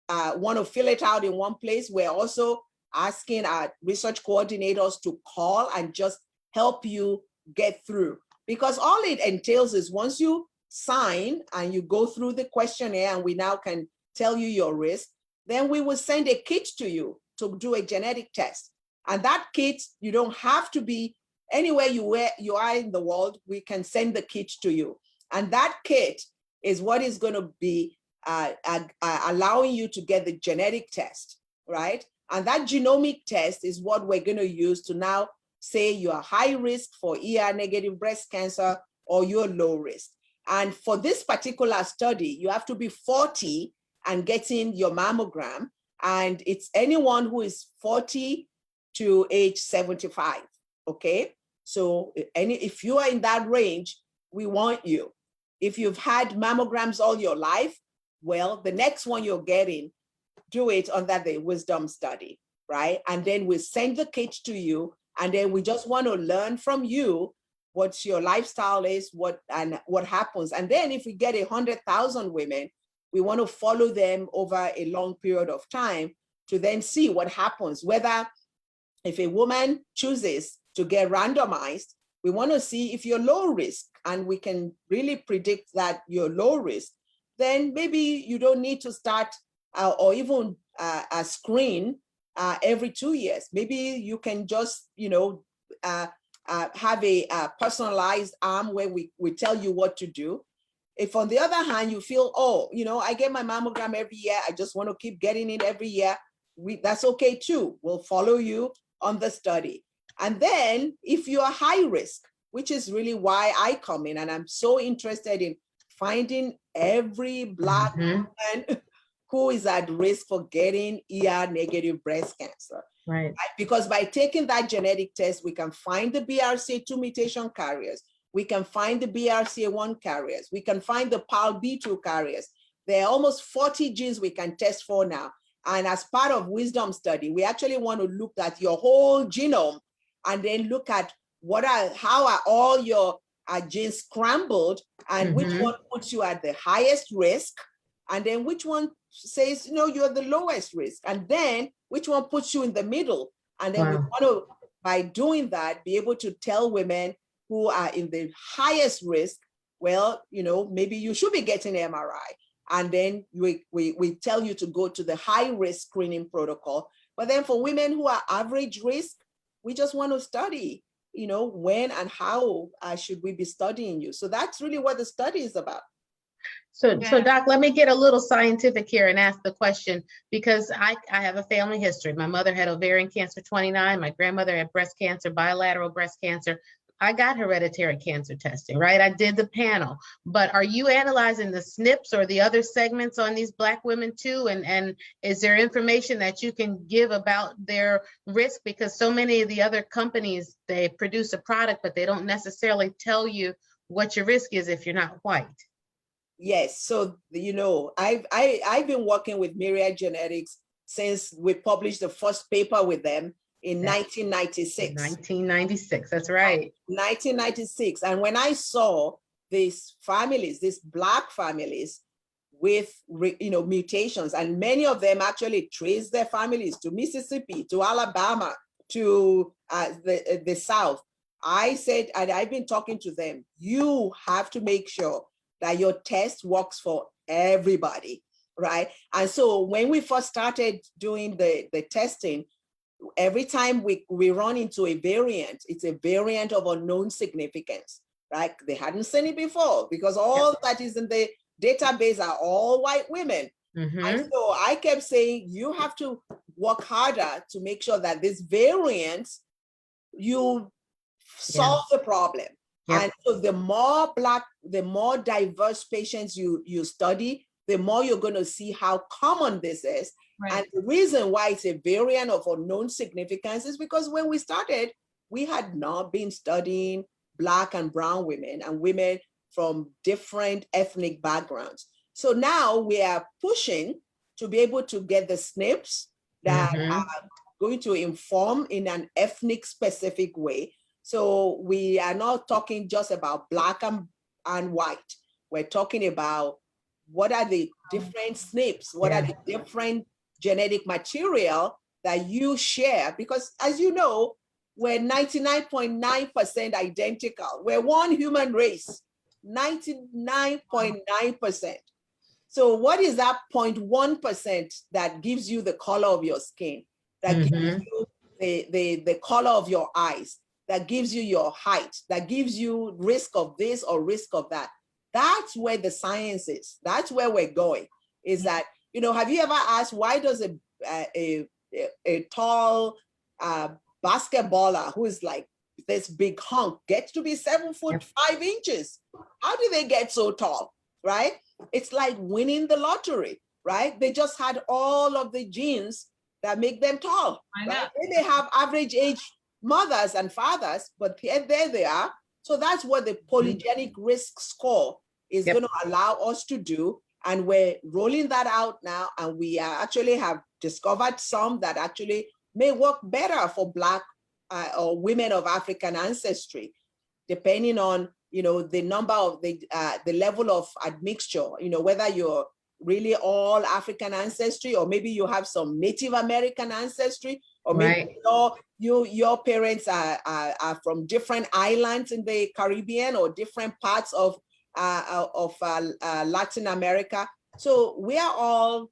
D: want to fill it out in one place, we're also asking our research coordinators to call and just help you get through. Because all it entails is once you sign and you go through the questionnaire and we now can tell you your risk, then we will send a kit to you to do a genetic test. And that kit, you don't have to be anywhere you are in the world, we can send the kit to you. And that kit is what is going to be allowing you to get the genetic test, right? And that genomic test is what we're going to use to now say you're high risk for ER negative breast cancer or you're low risk. And for this particular study, you have to be 40 and getting your mammogram. And it's anyone who is 40 to age 75, okay? So if you are in that range, we want you. If you've had mammograms all your life, well, the next one you're getting, do it under the wisdom study, right? And then we send the kit to you, and then we just want to learn from you what your lifestyle is, what happens. And then if we get 100,000 women, we want to follow them over a long period of time to then see what happens. Whether if a woman chooses to get randomized, we want to see if you're low risk, and we can really predict that you're low risk, then maybe you don't need to start or even a screen every 2 years. Maybe you can just, have a personalized arm where we tell you what to do. If on the other hand, you feel, I get my mammogram every year, I just want to keep getting it every year, that's okay too. We'll follow you on the study. And then if you are high risk, which is really why I come in, and I'm so interested in finding every Black woman who is at risk for getting ER negative breast cancer.
B: Right.
D: Because by taking that genetic test, we can find the BRCA2 mutation carriers, we can find the BRCA1 carriers, we can find the PALB2 carriers. There are almost 40 genes we can test for now. And as part of Wisdom study, we actually want to look at your whole genome and then look at how are all your genes scrambled, and which one puts you at the highest risk, and then which one says, you're the lowest risk, and then which one puts you in the middle. And then we want to, by doing that, be able to tell women who are in the highest risk, well, maybe you should be getting MRI. And then we tell you to go to the high risk screening protocol. But then for women who are average risk, we just want to study, when and how should we be studying you. So that's really what the study is about.
B: So Doc, let me get a little scientific here and ask the question, because I have a family history. My mother had ovarian cancer 29, my grandmother had breast cancer, bilateral breast cancer. I got hereditary cancer testing, right? I did the panel, but are you analyzing the SNPs or the other segments on these Black women too? And is there information that you can give about their risk? Because so many of the other companies, they produce a product, but they don't necessarily tell you what your risk is if you're not white.
D: Yes, so I've been working with Myriad Genetics since we published the first paper with them in 1996.
B: 1996, that's right.
D: 1996. And when I saw these families, these Black families with mutations, and many of them actually traced their families to Mississippi, to Alabama, to the South, I said, and I've been talking to them, you have to make sure that your test works for everybody, right? And so when we first started doing the testing, every time we run into a variant, it's a variant of unknown significance, right? They hadn't seen it before because all that is in the database are all white women. And so I kept saying, you have to work harder to make sure that this variant, you solve the problem. And so the more Black, the more diverse patients you study, the more you're going to see how common this is. Right. And the reason why it's a variant of unknown significance is because when we started, we had not been studying Black and brown women and women from different ethnic backgrounds. So now we are pushing to be able to get the SNPs that are going to inform in an ethnic specific way. So we are not talking just about Black and white. We're talking about what are the different SNPs, what are the different genetic material that you share, because as you know, we're 99.9% identical. We're one human race, 99.9%. So what is that 0.1% that gives you the color of your skin, that gives
B: Mhm.
D: you the color of your eyes, that gives you your height, that gives you risk of this or risk of that? That's where the science is. That's where we're going. Is that, have you ever asked, why does a tall basketballer who is like this big hunk get to be 7'5"? How do they get so tall, right? It's like winning the lottery, right? They just had all of the genes that make them tall.
A: I know.
D: Right? They may have average age mothers and fathers, but there they are. So that's what the polygenic risk score is
B: Yep.
D: going to allow us to do. And we're rolling that out now. And we actually have discovered some that actually may work better for Black or women of African ancestry, depending on, the number of the level of admixture, whether you're really all African ancestry, or maybe you have some Native American ancestry, or maybe your parents are from different islands in the Caribbean or different parts of Latin America. So we are all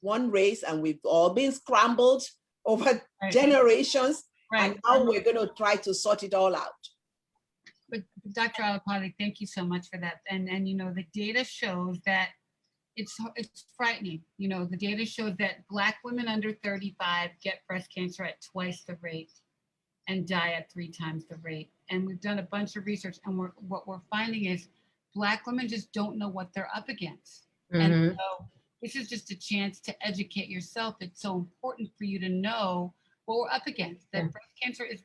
D: one race, and we've all been scrambled over generations, and now we're going to try to sort it all out.
A: But Dr. Alipati, thank you so much for that. And the data shows that it's frightening. The data shows that Black women under 35 get breast cancer at twice the rate and die at 3 times the rate. And we've done a bunch of research, and what we're finding is Black women just don't know what they're up against. And so this is just a chance to educate yourself. It's so important for you to know what we're up against. That breast cancer it's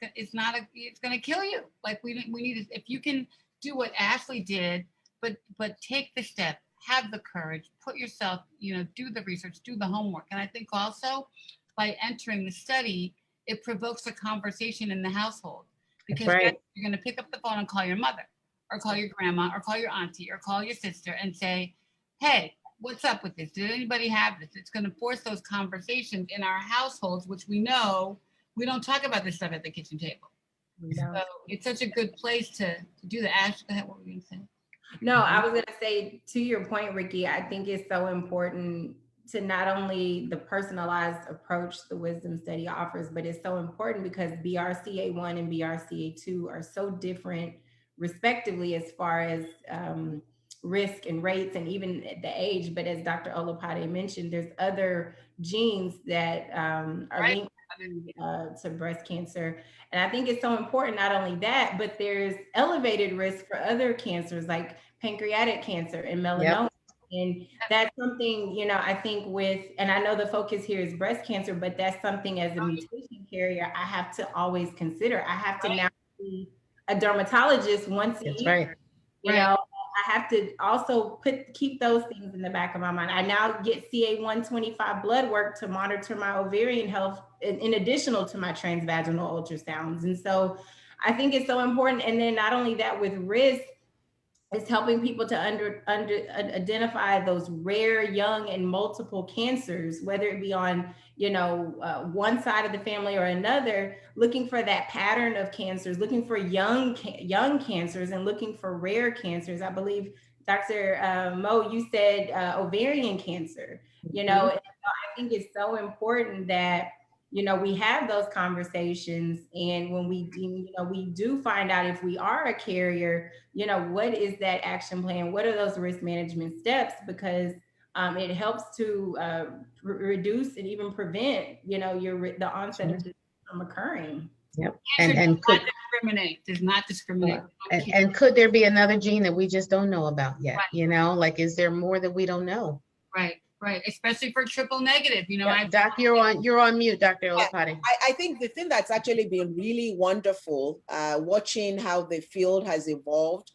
A: going to kill you. Like we need to, if you can do what Ashley did, but take the step, have the courage, put yourself, do the research, do the homework. And I think also by entering the study, it provokes a conversation in the household, because you're going to pick up the phone and call your mother, or call your grandma, or call your auntie, or call your sister and say, hey, what's up with this? Did anybody have this? It's going to force those conversations in our households, which we know we don't talk about this stuff at the kitchen table. So it's such a good place to do that. Ash, go ahead. What were you going to say?
C: No, I was going to say, to your point, Ricky, I think it's so important to not only the personalized approach the Wisdom Study offers, but it's so important because BRCA1 and BRCA2 are so different respectively as far as risk and rates and even the age. But as Dr. Olopade mentioned, there's other genes that are linked to breast cancer. And I think it's so important, not only that, but there's elevated risk for other cancers like pancreatic cancer and melanoma. And that's something, I think and I know the focus here is breast cancer, but that's something as a mutation carrier, I have to always consider. I have to now see a dermatologist once a year. You know, I have to also keep those things in the back of my mind. I now get CA125 blood work to monitor my ovarian health in additional to my transvaginal ultrasounds. And so I think it's so important. And then not only that, with risk, it's helping people to identify those rare, young, and multiple cancers, whether it be on, one side of the family or another, looking for that pattern of cancers, looking for young cancers and looking for rare cancers. I believe, Dr. Mo, you said ovarian cancer, and so I think it's so important that, we have those conversations. And when we do find out if we are a carrier, what is that action plan? What are those risk management steps? Because it helps to reduce and even prevent, the onset of disease from occurring.
B: Yep.
A: And does not discriminate.
B: And could there be another gene that we just don't know about yet? Like, is there more that we don't know?
A: Right. Especially for triple negative,
B: Doc, you're on mute, Dr. Olopade.
D: I think the thing that's actually been really wonderful, watching how the field has evolved,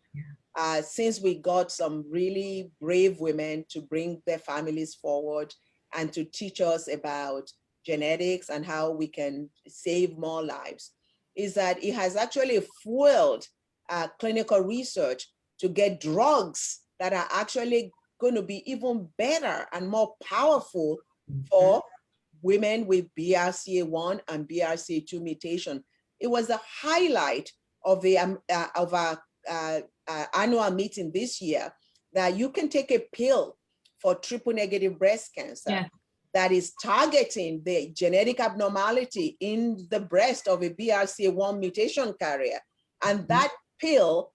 D: since we got some really brave women to bring their families forward and to teach us about genetics and how we can save more lives, is that it has actually fueled clinical research to get drugs that are actually going to be even better and more powerful for women with BRCA1 and BRCA2 mutation. It was a highlight of our annual meeting this year that you can take a pill for triple negative breast cancer.
A: Yeah.
D: That is targeting the genetic abnormality in the breast of a BRCA1 mutation carrier. And that pill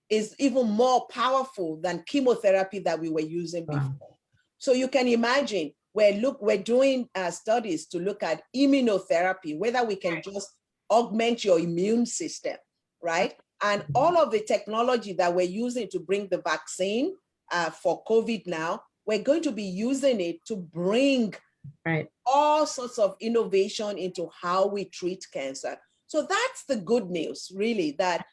D: is even more powerful than chemotherapy that we were using before.
B: Wow.
D: So you can imagine we're doing studies to look at immunotherapy, whether we can just augment your immune system, right? And all of the technology that we're using to bring the vaccine for COVID now, we're going to be using it to bring all sorts of innovation into how we treat cancer. So that's the good news, really, that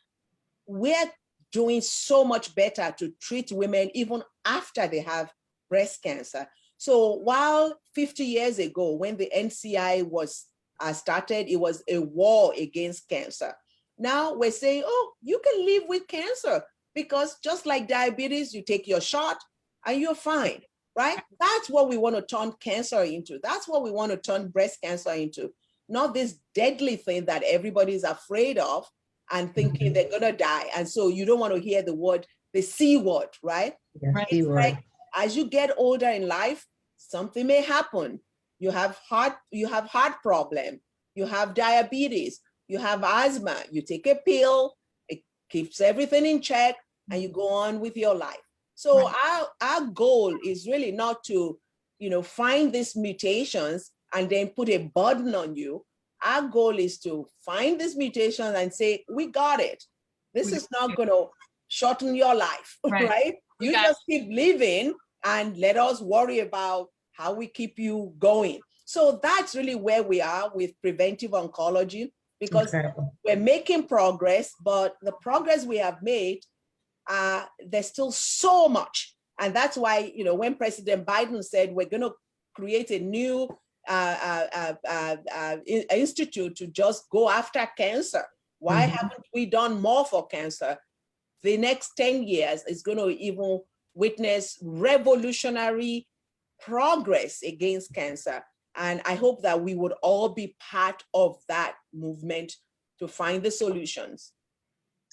D: we're doing so much better to treat women even after they have breast cancer. So while 50 years ago, when the NCI was started, it was a war against cancer. Now we're saying, oh, you can live with cancer because just like diabetes, you take your shot and you're fine, right? That's what we want to turn cancer into. That's what we want to turn breast cancer into. Not this deadly thing that everybody's afraid of and thinking they're gonna die. And so you don't want to hear the C word, right?
B: Yes,
D: It's like, as you get older in life, something may happen. You have heart problem, you have diabetes, you have asthma, you take a pill, it keeps everything in check, and you go on with your life. So our goal is really not to, find these mutations and then put a burden on you. Our goal is to find these mutations and say, we got it. This is not going to shorten your life, right? You just keep living and let us worry about how we keep you going. So that's really where we are with preventive oncology, because we're making progress, but the progress we have made, there's still so much. And that's why, when President Biden said we're going to create a new institute to just go after cancer, why haven't we done more for cancer? The next 10 years is going to even witness revolutionary progress against cancer. And I hope that we would all be part of that movement to find the solutions.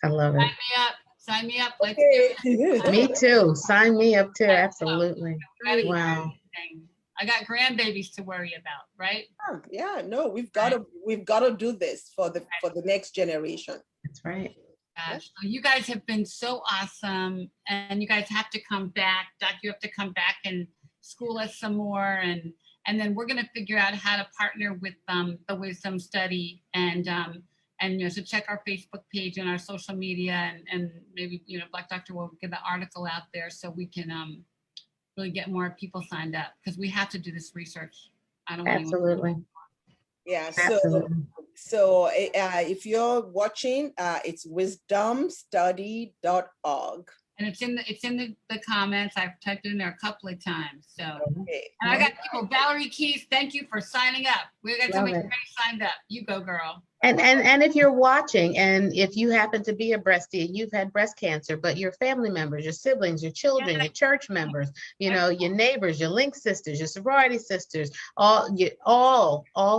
B: I love it.
A: Sign me up. Let's do it.
B: Me too. Sign me up too. Absolutely. Wow.
A: I got grandbabies to worry about, right?
D: Yeah, no, we've got to do this for the next generation.
B: That's right.
A: Gosh, you guys have been so awesome, and you guys have to come back. Doc, you have to come back and school us some more, and then we're gonna figure out how to partner with the Wisdom Study, and so check our Facebook page and our social media, and maybe Black Doctor will get the article out there so we can really get more people signed up, because we have to do this research. I don't want
B: Absolutely.
D: Yeah.
B: Absolutely.
D: So if you're watching, it's wisdomstudy.org.
A: And it's in the comments. I've typed it in there a couple of times. So,
D: Okay.
A: and I got people. Valerie Keys, thank you for signing up. We got somebody signed up. You go, girl.
B: And if you're watching, and if you happen to be a breastie and you've had breast cancer, but your family members, your siblings, your children, your church members, your neighbors, your link sisters, your sorority sisters, all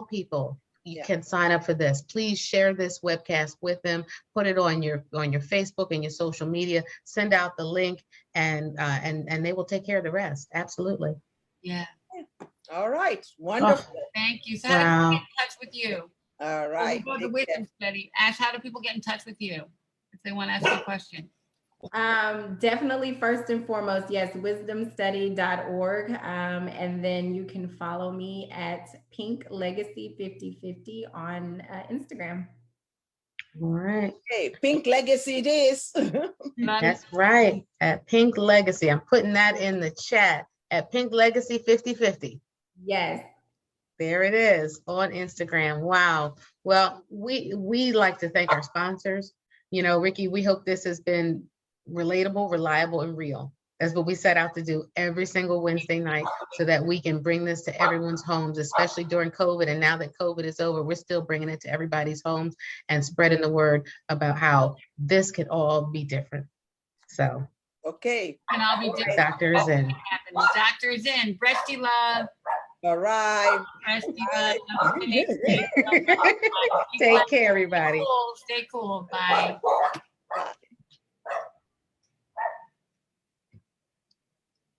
B: people, you can sign up for this. Please share this webcast with them. Put it on your Facebook and your social media. Send out the link, and they will take care of the rest. Absolutely.
A: Yeah.
D: All right. Wonderful.
A: Thank you. So how do people get in touch with you?
D: All right.
A: We'll go to Wisdom Study. Ash, how do people get in touch with you if they want to ask you a question?
C: Definitely, first and foremost, yes, wisdomstudy.org. And then you can follow me at Pink Legacy 5050 on Instagram.
B: All right.
D: Okay, Pink Legacy it is.
B: That's right. At Pink Legacy. I'm putting that in the chat at Pink Legacy 5050.
C: Yes.
B: There it is on Instagram. Wow. Well, we like to thank our sponsors. Ricky, we hope this has been relatable, reliable, and real. That's what we set out to do every single Wednesday night, so that we can bring this to everyone's homes, especially during COVID. And now that COVID is over, we're still bringing it to everybody's homes and spreading the word about how this can all be different. So.
D: Okay.
A: And I'll be different.
B: Doctor is in.
A: The doctor is in. Breasty love.
D: All right.
A: Breasty love.
B: Take care, everybody.
A: Stay cool. Bye.